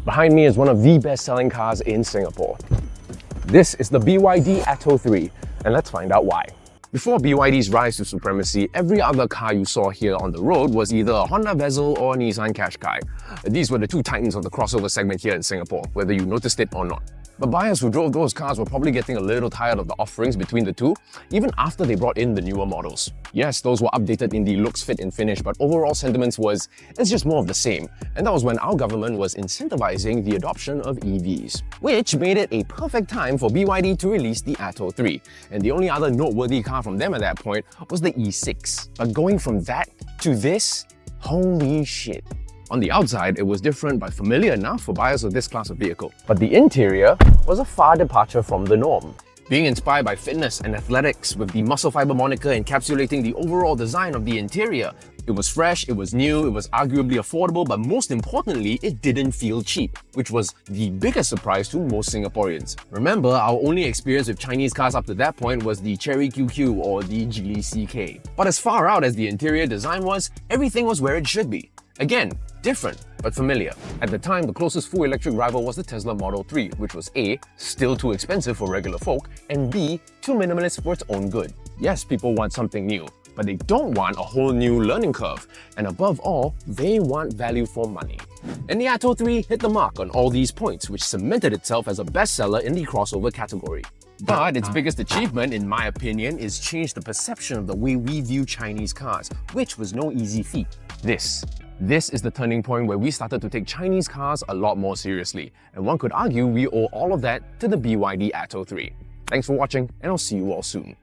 Behind me is one of the best-selling cars in Singapore. This is the BYD Atto 3, and let's find out why. Before BYD's rise to supremacy, every other car you saw here on the road was either a Honda Vezel or a Nissan Qashqai. These were the two titans of the crossover segment here in Singapore, whether you noticed it or not. But buyers who drove those cars were probably getting a little tired of the offerings between the two, even after they brought in the newer models. Yes, those were updated in the looks, fit and finish, but overall sentiments was, it's just more of the same. And that was when our government was incentivizing the adoption of EVs, which made it a perfect time for BYD to release the Atto 3. And the only other noteworthy car from them at that point was the E6. But going from that to this, holy shit. On the outside, it was different but familiar enough for buyers of this class of vehicle. But the interior was a far departure from the norm. Being inspired by fitness and athletics, with the muscle fiber moniker encapsulating the overall design of the interior. It was fresh, it was new, it was arguably affordable, but most importantly, it didn't feel cheap, which was the biggest surprise to most Singaporeans. Remember, our only experience with Chinese cars up to that point was the Cherry QQ or the Geely CK. But as far out as the interior design was, everything was where it should be. Again, different, but familiar. At the time, the closest full electric rival was the Tesla Model 3, which was A, still too expensive for regular folk, and B, too minimalist for its own good. Yes, people want something new, but they don't want a whole new learning curve. And above all, they want value for money. And the Atto 3 hit the mark on all these points, which cemented itself as a bestseller in the crossover category. But its biggest achievement, in my opinion, is change the perception of the way we view Chinese cars, which was no easy feat. This is the turning point where we started to take Chinese cars a lot more seriously, and one could argue we owe all of that to the BYD Atto 3. Thanks for watching, and I'll see you all soon.